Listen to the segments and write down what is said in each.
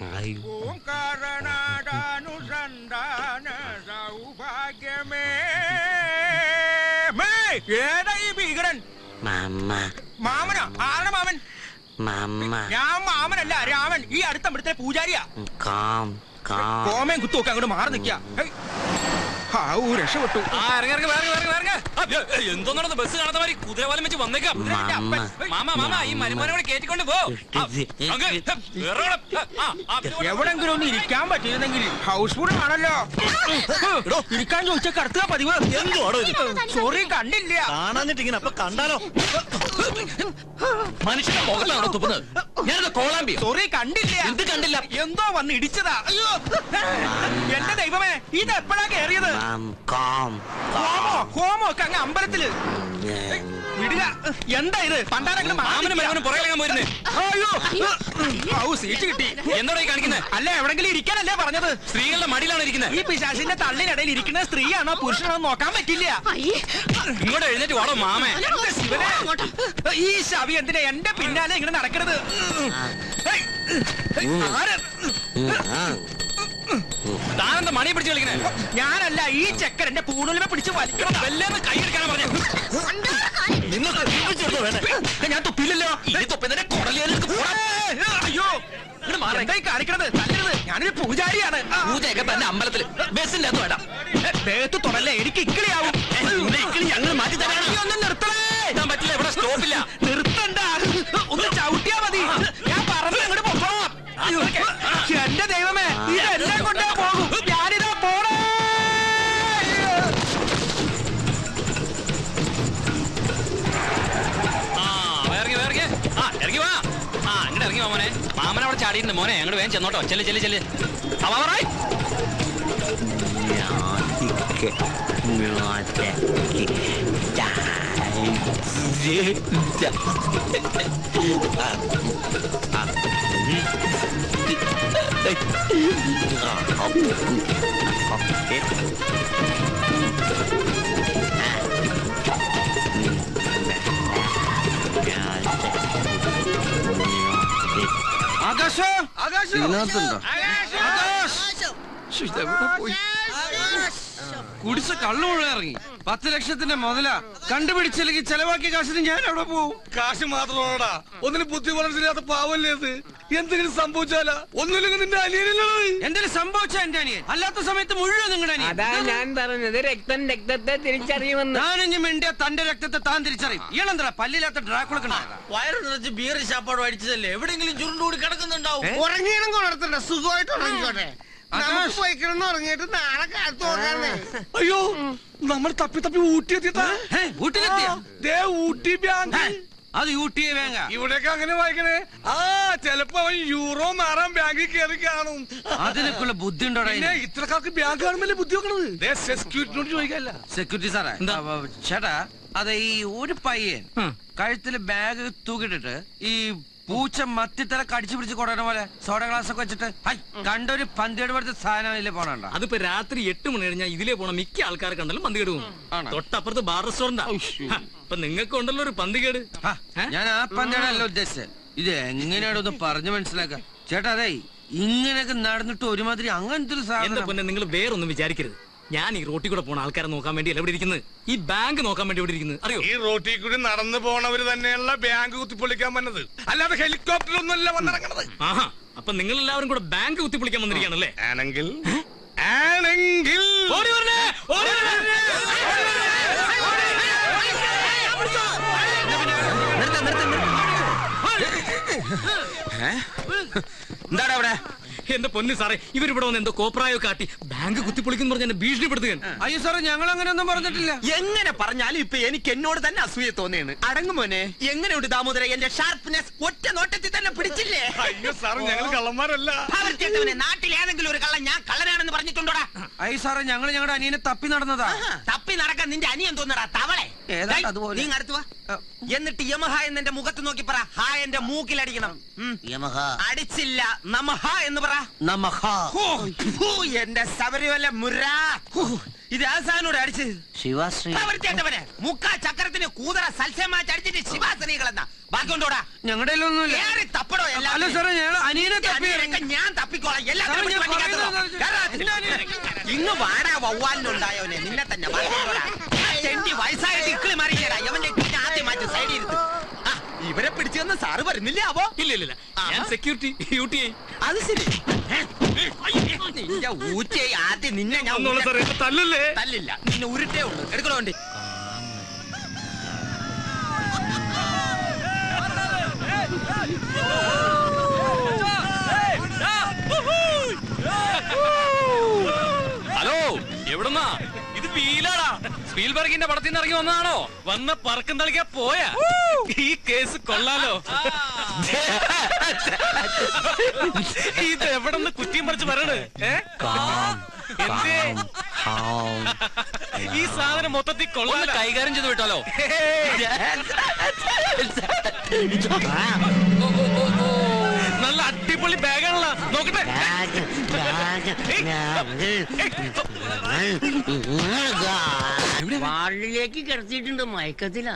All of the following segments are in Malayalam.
ഓംകാരനാദാനുസന്ധാന സൗഭാഗ്യമേ ഏതാ ഈ ഭീകരൻ? മാമനോ? ആരുടെ മാമൻ? ഞാൻ മാമനല്ല, രാമൻ. ഈ അടുത്ത ഇവിടുത്തെ പൂജാരിയാ. കോമയും കുത്തുമൊക്കെ അങ്ങോട്ട് മാറി നിൽക്കാ. രക്ഷപ്പെട്ടു. എന്തോന്നാണ് ബസ് കാണാത്ത മാതിരി കുതിരവാലം വെച്ച് വന്നേക്കാം. ഈ മരുമോനെ കേറ്റിക്കൊണ്ട് പോ. എവിടെങ്കിലും ഒന്ന് ഇരിക്കാൻ പറ്റിയിരുന്നെങ്കിൽ. ഹൗസ്ഫുൾ ആണല്ലോ. ഇരിക്കാൻ ചോദിച്ചാൽ കടത്തുക പതിവ്. സോറി, കണ്ടില്ല. കാണാഞ്ഞിട്ടിങ്ങനെ അപ്പൊ കണ്ടാലോ? മനുഷ്യന്റെ മുഖത്താണോ തുപ്പുന്നത്? ഞാനത് കോളാമ്പി. സോറി, കണ്ടില്ല. എന്ത് കണ്ടില്ല? എന്തോ വന്ന് ഇടിച്ചതാ. അയ്യോ എന്റെ ദൈവമേ, ഇത് എപ്പോഴാ കേറിയത്? ഹോമോ ഒക്കെ അങ്ങ് അമ്പലത്തില് വിടുക. എന്താ ഇത്? പണ്ടാരെങ്കിലും പോയിരുന്നേ. സീറ്റ് കിട്ടി. എന്തോടെ കാണിക്കുന്നത്? അല്ല, എവിടെങ്കിലും ഇരിക്കാനല്ലേ പറഞ്ഞത്? സ്ത്രീകളുടെ മടിയിലാണ് ഇരിക്കുന്നത്. ഈ പിശാചിന്റെ തള്ളിനിടയിൽ ഇരിക്കുന്ന സ്ത്രീയാണോ പുരുഷനാണോ നോക്കാൻ പറ്റില്ല. ഇങ്ങോട്ട് എഴുന്നേറ്റ് വാടോ മാമേ. ഈ ശവി എന്തിനാ എന്റെ പിന്നാലെ ഇങ്ങനെ നടക്കരുത്? താനെന്താ മണിയെ പിടിച്ച് കളിക്കണേ? ഞാനല്ല, ഈ ചെക്കൻ എന്റെ പൂണുലിമെ പിടിച്ച് വലിക്കണം. വല്ലേന്ന് കൈയെടുക്കാനാ പറഞ്ഞു. ഞാൻ തുപ്പില്ലല്ലോ. അയ്യോ, എന്തായി കാണിക്കണത്? തല്ലരുത്, ഞാനൊരു പൂജാരിയാണ്. പൂജയൊക്കെ തന്നെ അമ്പലത്തില്, ബസ്സിന്റെ അത് വേണം. ദേഹത്ത് തുടല്ലേ, എനിക്ക് ഇക്കിളിയാവും. ഞങ്ങൾ മാറ്റി തരാം. ഒന്ന് നിർത്തണേ. പറ്റില്ല, ഇവിടെ സ്റ്റോപ്പില്ല. നിർത്തണ്ട, ഒന്ന് ചവിട്ടിയാ മതി. ഞാൻ പറഞ്ഞു അങ്ങോട്ട് പോകാം. എന്റെ ദൈവമേ, ഇതെല്ലാം കൊണ്ടേ പോകും. ഞാനിതാ പോണേ. ഇറങ്ങി വാ. അങ്ങോട്ട് ഇറങ്ങി വാ മോനെ. മാമൻ അവിടെ ചാടിയിട്ടുണ്ട് മോനെ. അങ്ങോട്ട് വേഗം ചെന്നോട്ടോ. ചെല്ല് ചെല്ല് ചെല്ല്. കുടിച്ച കള്ളു മുഴുവൻ ഇറങ്ങി. 10 ലക്ഷത്തിന്റെ മുതല കണ്ടുപിടിച്ചില്ലെങ്കിൽ ചെലവാക്കിയ കാശിന് ഞാൻ എവിടെ പോവും? കാശ് മാത്രമാണോടാ? ഒന്നിനും ബുദ്ധി വളർച്ചില്ലാത്ത പാവല്ലേ ഇത്? എന്തെങ്കിലും സംഭവിച്ചാലാ? ഒന്നുമില്ലെങ്കിൽ നിന്റെ അനിയനല്ലോ. എന്തെങ്കിലും സംഭവിച്ച എന്റെ അനിയൻ, അല്ലാത്ത സമയത്ത് മുഴുവൻ നിങ്ങളുടെ അനിയൻ. അതാ ഞാൻ പറഞ്ഞത്, രക്തം രക്തത്തെ തിരിച്ചറിയുമെന്ന്. ഞാനിഞ്ഞും വേണ്ടിയ തന്റെ രക്തത്തെ താൻ തിരിച്ചറിയും. ഇയാളെന്താ പല്ലില്ലാത്ത ഡ്രാക്കുളൊക്കെ വയറ് നിറച്ച് ബിയർ ശാപ്പാട് അടിച്ചതല്ലേ? എവിടെയെങ്കിലും ചുരുണ്ടുകൂടി കിടക്കുന്നുണ്ടാവും. ഉറങ്ങിയാലും കൊളർത്തണ്ട, സുഖമായിട്ട് ഉറങ്ങിക്കോട്ടെ. പോയിക്കിടന്ന് ഉറങ്ങിയിട്ട് നാളെ കാലത്ത് നോക്കാന്നേ. അയ്യോ, നമ്മൾ തപ്പി തപ്പി ഊട്ടിയെത്തിയതാ. ഊട്ടി ബാങ്ക്. അത് ഊട്ടിയെ ബാങ്ക. ഇവിടെയൊക്കെ അങ്ങനെ വായിക്കണേ. ചെലപ്പോ അവൻ യൂറോ മാറാൻ ബാങ്കിൽ കയറി കാണും. അതിനൊക്കെയുള്ള ബുദ്ധി ഉണ്ടോ? ഇത്രക്കാർക്ക് ബാങ്ക് കാണുമ്പല്ലേ ബുദ്ധി വെക്കണത്? സെക്യൂരിറ്റിനോട് ചോദിക്കല്ല. സെക്യൂരിറ്റി സാറേ, ചേട്ടാ, അതെ, ഈ ഒരു പയ്യൻ കഴുത്തില് ബാഗ് തൂക്കിട്ടിട്ട് ഈ പൂച്ച മത്തിത്തല കടിച്ചു പിടിച്ച് കൊണ്ടുവരുന്ന പോലെ സോഡ ഗ്ലാസ് ഒക്കെ വെച്ചിട്ട് കണ്ടൊരു പന്തികേട് പോലത്തെ സാധനം ഇതിലെ പോണണ്ട. അതിപ്പോ രാത്രി 8 മണി കഴിഞ്ഞാൽ ഇതിലേ പോണ മിക്ക ആൾക്കാരെ കണ്ടാലും പന്തികേട് പോകും. തൊട്ടപ്പുറത്ത് ബാർ റെസ്റ്റോറന്റ്. അപ്പൊ നിങ്ങൾക്ക് ഉണ്ടല്ലോ ഒരു പന്തികേട്. ഞാൻ ആ പന്തികേടല്ല ഉദ്ദേശിച്ചത്. ഇത് എങ്ങനെയാണൊന്ന് പറഞ്ഞു മനസ്സിലാക്കാം ചേട്ടാ. അതെ, ഇങ്ങനെയൊക്കെ നടന്നിട്ട് ഒരുമാതിരി അങ്ങനത്തെ ഒരു സാധനം. നിങ്ങൾ വേറൊന്നും വിചാരിക്കരുത്. ഞാൻ ഈ റോട്ടിൽ കൂടെ പോണ ആൾക്കാരെ നോക്കാൻ വേണ്ടി എവിടെ ഇരിക്കുന്നത്? ഈ ബാങ്ക് നോക്കാൻ വേണ്ടി ഇവിടെ ഇരിക്കുന്നത് അറിയോ? ഈ റോട്ടിൽ കൂടി നടന്നു പോണവര് തന്നെയുള്ള ബാങ്ക് കുത്തിപ്പൊളിക്കാൻ വന്നത്, അല്ലാതെ ഹെലികോപ്റ്ററൊന്നുമല്ല വന്നിറങ്ങണത്. ആഹാ, അപ്പൊ നിങ്ങൾ എല്ലാവരും കൂടെ ബാങ്ക് കുത്തിപ്പൊളിക്കാൻ വന്നിരിക്കുകയാണല്ലേ? ആണെങ്കിൽ എന്താണ് അവിടെ? എന്റെ പൊന്നു സാറേ, ഇവരിവിടെ വന്ന് എന്തോ കോപ്രായോ കാട്ടി ബാങ്ക് കുത്തിപ്പൊളിക്കുന്നു പറഞ്ഞ എന്നെ ഭീഷണിപ്പെടുത്തുകയാണ്. അയ്യോ സാറേ, ഞങ്ങൾ അങ്ങനെ ഒന്നും പറഞ്ഞിട്ടില്ല. എങ്ങനെ പറഞ്ഞാലും ഇപ്പൊ എനിക്ക് എന്നോട് തന്നെ അസൂയ തോന്നിയാണ്. അടങ്ങുമോനെ, എങ്ങനെയുണ്ട് ദാമോദര? എന്റെ ഷാർപ്പ്നെസ് ഒറ്റ നോട്ടത്തിൽ തന്നെ പിടിച്ചില്ലേ? അയ്യോ സാറ്, ഞങ്ങൾ കള്ളന്മാരല്ല. നാട്ടിൽ ഏതെങ്കിലും ഒരു കള്ളൻ ഞാൻ കള്ളനാണെന്ന് പറഞ്ഞിട്ടുണ്ടോടാ? അയ്യോ സാറേ, ഞങ്ങൾ ഞങ്ങളുടെ അനിയനെ തപ്പി നടന്നതാ. തപ്പി നടക്കാൻ നിന്റെ അനിയൻ തോന്നടാ തവളെ. നീ അടുത്ത് വാ. എന്നിട്ട് യമഹ എന്നെ മുഖത്ത് നോക്കി പറ. ഹാ എന്റെ മൂക്കിലടിക്കണം. അടിച്ചില്ല, നമഹ എന്ന് പറ. എന്റെ ശബരിമല മുര. ഇത് ആസാനോട് അടിച്ച് ശിവാശ്രീവനെ മുക്കാ ചക്രത്തിന് കൂതറ സൽസ്യമാറ്റി അടിച്ചിട്ട് ശിവാശ്രീകളെന്നാ ബാക്കി കൊണ്ടോടാ. ഞങ്ങളുടെ തപ്പടോ എല്ലാം. അല്ല സാറേ, ഞങ്ങൾ അനിയനെ തപ്പി. ഞാൻ തപ്പി ഒന്ന് വാടാ വവ്വാലിനുണ്ടായവനെ നിന്നെ തന്നെ വയസ്സായിട്ട് ഇക്കിളി മാറിയില്ലടാ അവന്റെ ആദ്യം മാറ്റി സൈഡിൽ ഇരുത്ത്. ഇവരെ പിടിച്ചെന്ന് സാറ് വരുന്നില്ലേ ആവോ? ഇല്ല ഞാൻ സെക്യൂരിറ്റി ഡ്യൂട്ടി. അത് ശരി. നിന്റെ ഊറ്റയെ ആദ്യം നിന്നെ ഞാൻ തല്ലല്ലേ? തല്ലില്ല, നിന്നെ ഉരുട്ടേ ഉള്ളൂ. എടുക്കണോ വണ്ടി? ഹലോ, എവിടുന്നാ? ഇത് വീലാടാ. സ്പീൽബർഗിന്റെ പടത്തിൽ നിന്ന് ഇറങ്ങി വന്നതാണോ? വന്ന പറക്കം തളിക്കാ പോയാ. ഈ കേസ് കൊള്ളാലോ. ഇത് എവിടെന്ന് കുറ്റിയും പറിച്ച് പറയണ്? ഈ സാധനം മൊത്തത്തിൽ കൊള്ളാൻ കൈകാര്യം ചെയ്ത് വിട്ടാലോ? നല്ല അടിപൊളി ബാഗാണല്ലോ, നോക്കട്ടെ. വാർഡിലേക്ക് കിടത്തിയിട്ടുണ്ട് മയക്കത്തിലാ.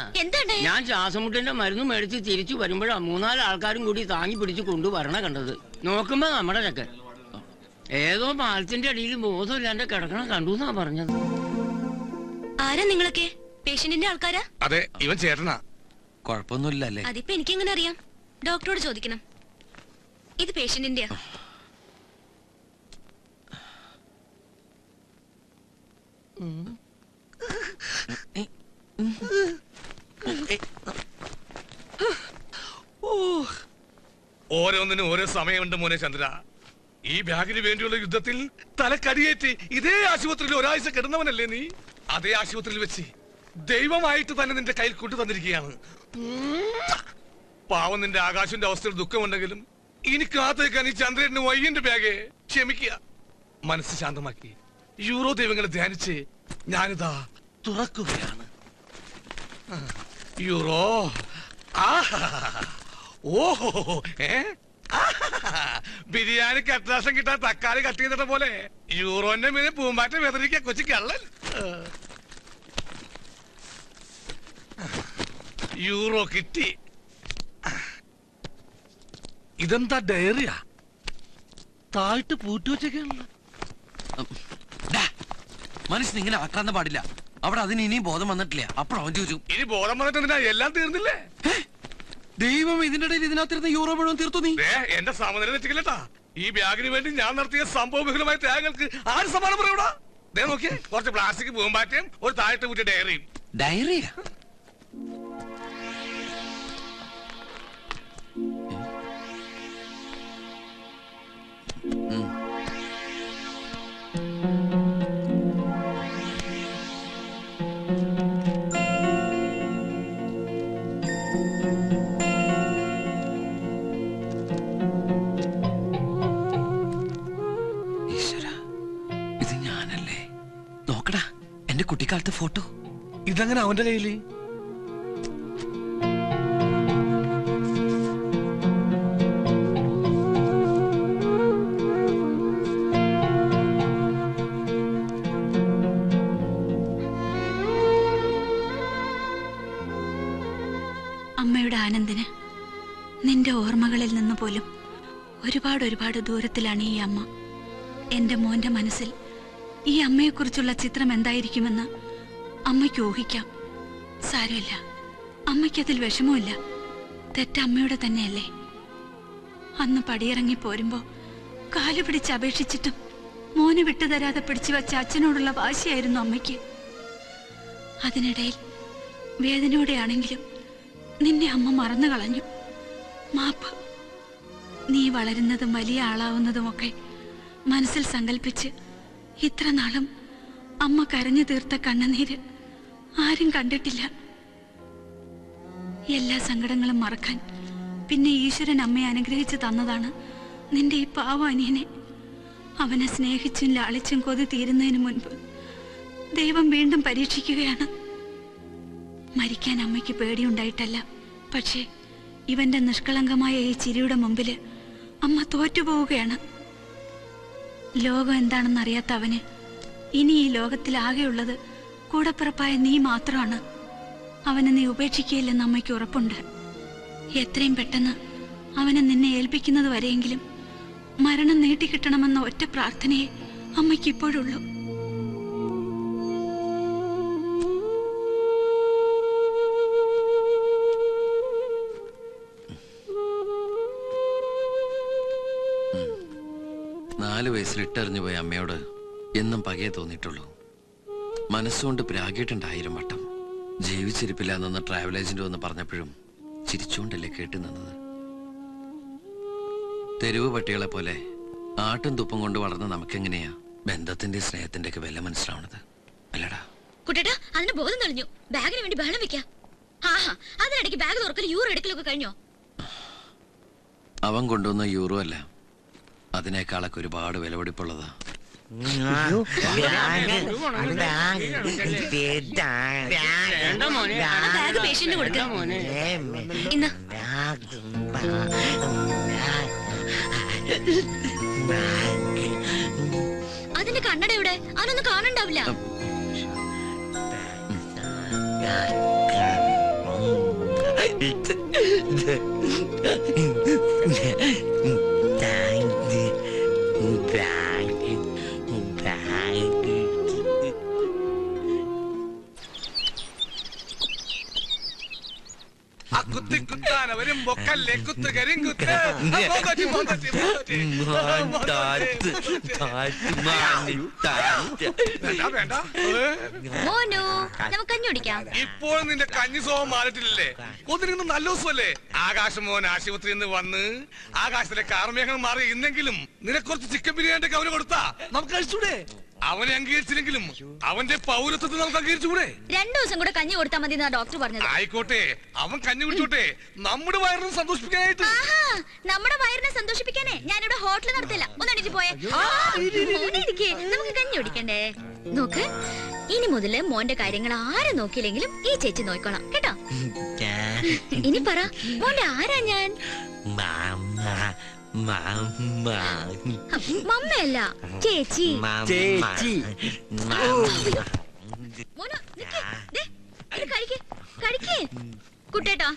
ഞാൻ ശ്വാസമുട്ടിന്റെ മരുന്ന് മേടിച്ച് തിരിച്ചു വരുമ്പോഴാ 3-4 ആൾക്കാരും കൂടി താങ്ങി പിടിച്ച് കൊണ്ടുവരണ കണ്ടത്. നോക്കുമ്പോ നമ്മുടെ ചക്കൻ ഏതോ പാലത്തിന്റെ അടിയിൽ ബോധമില്ലാണ്ട് കിടക്കണം കണ്ടു എന്നാ പറഞ്ഞത്. ആരാ നിങ്ങളൊക്കെ? പേഷ്യന്റിന്റെ ആൾക്കാരാ? അതെ, ഇവൻ ചേട്ടനാ. കുഴപ്പമൊന്നുമില്ലല്ലേ? അതിപ്പോ എനിക്കെങ്ങനെ അറിയാം? ഡോക്ടറോട് ചോദിക്കണം. ഇത് പേഷ്യന്റിന്റെയാ. ഓരോന്നിനും ഓരോ സമയമുണ്ട് മോനെ ചന്ദ്ര. ഈ ബാഗിന് വേണ്ടിയുള്ള യുദ്ധത്തിൽ തലക്കടിയേറ്റ് ഇതേ ആശുപത്രിയിൽ ഒരാഴ്ച കിടന്നവനല്ലേ നീ? അതേ ആശുപത്രിയിൽ വെച്ച് ദൈവമായിട്ട് തന്നെ നിന്റെ കയ്യിൽ കൊണ്ടു തന്നിരിക്കുകയാണ്. പാവം നിന്റെ ആകാശിന്റെ അവസ്ഥയിൽ ദുഃഖമുണ്ടെങ്കിലും ഇനി കാത്തേക്കാൻ ഈ ചന്ദ്രന്റെ വയ്യന്റെ ബാഗെ ക്ഷമിക്കുക. മനസ്സ് ശാന്തമാക്കി യൂറോ ദൈവങ്ങളെ ധ്യാനിച്ച് ഞാനിതാ തുറക്കുകയാണ്. യൂറോ. ഓഹോ, ബിരിയാണി കട്ടാസം കിട്ടാൻ തക്കാളി കട്ട് ചെയ്തിട്ട പോലെ യൂറോന്റെ മീനെ പൂമ്പാറ്റ വെതറിക്ക കൊച്ചു കള്ളൻ. യൂറോ കിട്ടി. ഇതെന്താ ഡയറിയാ? താഴ്ത്ത് പൂട്ടി വെച്ചൊക്കെയാണല്ലോ. മനുഷ്യൻ ഇങ്ങനെ ആക്രാന്ത പാടില്ല. അവിടെ അതിന് ഇനിയും ബോധം വന്നിട്ടില്ല. അപ്പോൾ അവൻ ചോദിച്ചു, ഇനി ബോധം വന്നിട്ട് എല്ലാം തീർന്നില്ലേ? ദൈവം ഇതിന്റെ ഇടയിൽ ഇതിനകത്തിരുന്ന യൂറോ മുഴുവൻ തീർത്തു നീ. എന്റെ സമനില തെറ്റിക്കില്ലട്ടാ. ഈ ബാഗിന് വേണ്ടി ഞാൻ നടത്തിയ സംഭവബഹുലമായ ത്യാഗങ്ങൾക്ക് ആര് സമാനം പറയൂടാ? നോക്കിയേ, കുറച്ച് പ്ലാസ്റ്റിക് പൂമ്പാറ്റയും ഒരു താഴത്തെ കുറ്റി ഡയറിയും. ഡയറിയാ? കുട്ടിക്കാലത്തെ ഫോട്ടോ ഇതങ്ങനെ അവന്റെ കയ്യില്? അമ്മയുടെ ആനന്ദിന് നിന്റെ ഓർമ്മകളിൽ നിന്ന് പോലും ഒരുപാട് ദൂരത്തിലാണ് ഈ അമ്മ. എന്റെ മോന്റെ മനസ്സിൽ ഈ അമ്മയെക്കുറിച്ചുള്ള ചിത്രം എന്തായിരിക്കുമെന്ന് അമ്മയ്ക്ക് ഊഹിക്കാം. സാരമില്ല, അമ്മയ്ക്കതിൽ വിഷമമില്ല. തെറ്റമ്മയുടെ തന്നെയല്ലേ. അന്ന് പടിയിറങ്ങി പോരുമ്പോ കാല് പിടിച്ച് അപേക്ഷിച്ചിട്ടും മോനെ വിട്ടുതരാതെ പിടിച്ചു വച്ച അച്ഛനോടുള്ള വാശിയായിരുന്നു അമ്മയ്ക്ക്. അതിനിടയിൽ വേദനയോടെയാണെങ്കിലും നിന്നെ അമ്മ മറന്നു കളഞ്ഞു. മാപ്പ്. നീ വളരുന്നതും വലിയ ആളാവുന്നതുമൊക്കെ മനസ്സിൽ സങ്കല്പിച്ച് ഇത്ര നാളും അമ്മ കരഞ്ഞു തീർത്ത കണ്ണുനീര് ആരും കണ്ടിട്ടില്ല. എല്ലാ സങ്കടങ്ങളും മറക്കാൻ പിന്നെ ഈശ്വരൻ അമ്മയെ അനുഗ്രഹിച്ചു തന്നതാണ് നിന്റെ ഈ പാവ അനിയനെ. അവനെ സ്നേഹിച്ചും ലാളിച്ചും കൊതി തീരുന്നതിന് മുൻപ് ദൈവം വീണ്ടും പരീക്ഷിക്കുകയാണ്. മരിക്കാൻ അമ്മയ്ക്ക് പേടിയുണ്ടായിട്ടല്ല, പക്ഷേ ഇവന്റെ നിഷ്കളങ്കമായ ഈ ചിരിയുടെ മുമ്പില് അമ്മ തോറ്റുപോവുകയാണ്. ലോകം എന്താണെന്നറിയാത്ത അവന് ഇനി ഈ ലോകത്തിൽ ആകെയുള്ളത് കൂടപ്പിറപ്പായ നീ മാത്രമാണ്. അവനെ നീ ഉപേക്ഷിക്കുകയില്ലെന്ന് അമ്മയ്ക്ക് ഉറപ്പുണ്ട്. എത്രയും പെട്ടെന്ന് അവനെ നിന്നെ ഏൽപ്പിക്കുന്നത് വരെയെങ്കിലും മരണം നീട്ടിക്കിട്ടണമെന്ന ഒറ്റ പ്രാർത്ഥനയെ അമ്മയ്ക്ക് ഇപ്പോഴുള്ളൂ. 4 വയസ്സിൽ ഇട്ടെറിഞ്ഞു പോയ അമ്മയോട് എന്നും പകയെ തോന്നിയിട്ടുള്ളൂ. മനസ്സുകൊണ്ട് പ്രാഗിയിട്ടുണ്ട് 1000 വട്ടം. ജീവിച്ചിരിപ്പില്ല എന്നൊന്ന് ട്രാവൽ ഏജന്റ് വന്ന് പറഞ്ഞപ്പോഴും ചിരിച്ചുകൊണ്ടല്ലേ കേട്ടു നിന്നത്. തെരുവ് പട്ടികളെ പോലെ ആട്ടും തുപ്പും കൊണ്ട് വളർന്ന നമുക്കെങ്ങനെയാ ബന്ധത്തിന്റെ സ്നേഹത്തിന്റെ ഒക്കെ വില മനസ്സിലാവണത് അല്ലടാ? കുട്ടേട്ടാ, അതിന് ബോധം തെളിഞ്ഞു. ബാഗിന് വേണ്ടി ബഹളം വെക്കാം. ആഹാ, അതിനിടയ്ക്ക് ബാഗ് തുറക്കൽ യൂറോ എടുക്കലൊക്കെ കഴിഞ്ഞോ? അവൻ കൊണ്ടുവന്ന യൂറോ അല്ല, അതിനേക്കാളൊക്കെ ഒരുപാട് വിലപിടിപ്പുള്ളതാ. ബാഗ് പേഷ്യന്റ് കൊടുക്കാം. ഇന്ന് അതിന്റെ കണ്ണട എവിടെ? അതൊന്നും കാണണ്ടാവില്ല. കുത്താനവരും ബൊക്കല്ലേ കുത്ത് കരിങ്കുത്ത്. ഇപ്പോൾ നിന്റെ കഞ്ഞി സ്വഭാവം മാറിയിട്ടില്ലേ? ഒന്നിനും നല്ല ദിവസമല്ലേ? ആകാശം മോൻ ആശുപത്രിയിൽ നിന്ന് വന്ന് ആകാശത്തിലെ കാർമേഘം മാറി ഇന്നെങ്കിലും നിനക്ക് കുറച്ച് ചിക്കൻ ബിരിയാണി ഒക്കെ അവന് കൊടുത്താ നമുക്ക് കഴിച്ചൂടെ? അവനെ അംഗീകരിച്ചില്ലെങ്കിലും അവന്റെ പൗരത്വത്തെ നമുക്ക് അംഗീകരിച്ചുകൂടെ? 2 ദിവസം കൂടെ കഞ്ഞി കൊടുത്താൽ മതി എന്നാ ഡോക്ടർ പറഞ്ഞത്. ആയിക്കോട്ടെ, അവൻ കഞ്ഞി കുടിച്ചോട്ടെ, നമ്മുടെ വയറിനെ സന്തോഷിപ്പിക്കാനായിട്ട്. നമ്മുടെ വയറിനെ സന്തോഷിപ്പിക്കാനേ ഞാനിവിടെ ഹോട്ടൽ നടത്തില്ല. ഒന്നെണിച്ച് പോയേ, നമുക്ക് കഞ്ഞി കുടിക്കണ്ടേ? നോക്ക്, ഇനി മുതല് മോന്റെ കാര്യങ്ങൾ ആരും നോക്കിയില്ലെങ്കിലും ഈ ചേച്ചി നോക്കണം കേട്ടോ. ഇനി പറ, മോന്റെ ആരാ ഞാൻ? മമ്മയല്ല, ചേച്ചി. കുട്ടേട്ടാ,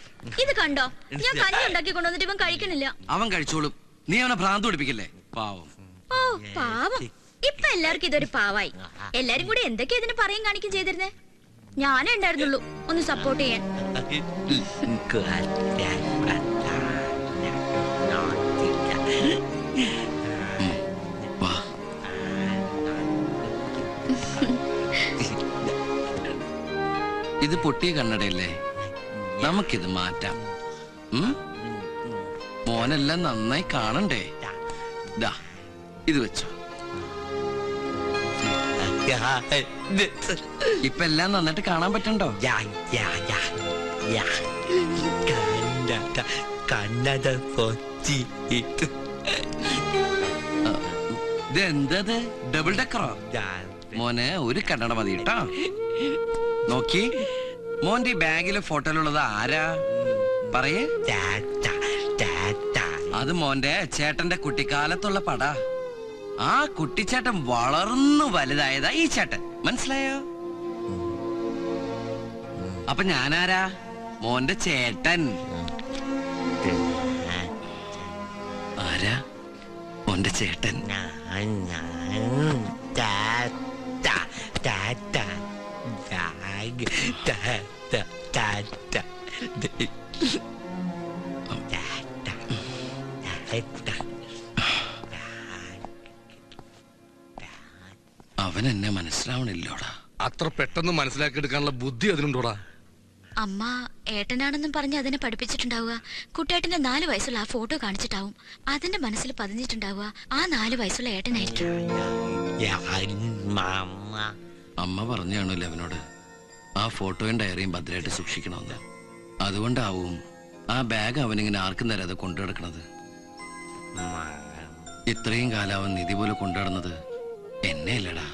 ഇത് കണ്ടോ? ഞാൻ കഞ്ഞി ഉണ്ടാക്കി കൊണ്ടുവന്നിട്ട് ഇവൻ കഴിക്കണില്ല. അവൻ കഴിച്ചോളും, നീ അവനെ ഭ്രാന്ത് പിടിപ്പിക്കല്ലേ. പാവം. ഓ പാവം. ഇപ്പൊ എല്ലാവർക്കും ഇതൊരു പാവായി. എല്ലാരും കൂടി എന്തൊക്കെയാ ഇതിന് പറയും കാണിക്കും ചെയ്തിരുന്നേ. ഞാനേ ഉണ്ടായിരുന്നുള്ളൂ ഒന്ന് സപ്പോർട്ട് ചെയ്യാൻ. ഇത് പൊട്ടിയ കണ്ണടയല്ലേ, നമുക്കിത് മാറ്റാം. മോനെല്ലാം നന്നായി കാണണ്ടേ? ദാ ഇത് വെച്ചോ. ഇപ്പൊ എല്ലാം നന്നായിട്ട് കാണാൻ പറ്റണ്ടോ? ഇതെന്തത്, ഡബിൾ ഡെക്കറോ? മോനെ ഒരു കണ്ണട മതി കേട്ടോ. നോക്കി, മോന്റെ ബാഗിലെ ഫോട്ടോയിലുള്ളത് ആരാ പറയേ? അത് മോന്റെ ചേട്ടന്റെ കുട്ടിക്കാലത്തുള്ള പടാ. ആ കുട്ടിച്ചേട്ടൻ വളർന്നു വലുതായതാ ഈ ചേട്ടൻ, മനസ്സിലായോ? അപ്പൊ ഞാനാരാ? മോന്റെ ചേട്ടൻ. ആരാ? മോന്റെ ചേട്ടൻ. അവൻ എന്നെ മനസ്സിലാവണില്ലോടാ. അത്ര പെട്ടെന്ന് മനസ്സിലാക്കിയെടുക്കാനുള്ള ബുദ്ധി അതിനുണ്ടോടാ? അമ്മ ഏട്ടനാണെന്നും പറഞ്ഞ് അതിനെ പഠിപ്പിച്ചിട്ടുണ്ടാവുക. കുട്ടേട്ടന്റെ 4 വയസ്സുള്ള ആ ഫോട്ടോ കാണിച്ചിട്ടാവും അതിന്റെ മനസ്സിൽ പതിഞ്ഞിട്ടുണ്ടാവുക. ആ 4 വയസ്സുള്ള ഏട്ടനായിരിക്കും. അമ്മ പറഞ്ഞാണല്ലോ അവനോട് ആ ഫോട്ടോയും ഡയറിയും ഭദ്രമായിട്ട് സൂക്ഷിക്കണമെന്ന്. അതുകൊണ്ടാവും ആ ബാഗ് അവനിങ്ങനെ ആർക്കും തരാതെ കൊണ്ടുനടക്കണത്. ഇത്രയും കാലം അവൻ നിധി പോലെ കൊണ്ടുനടന്നത് എന്നെ അല്ലടാ.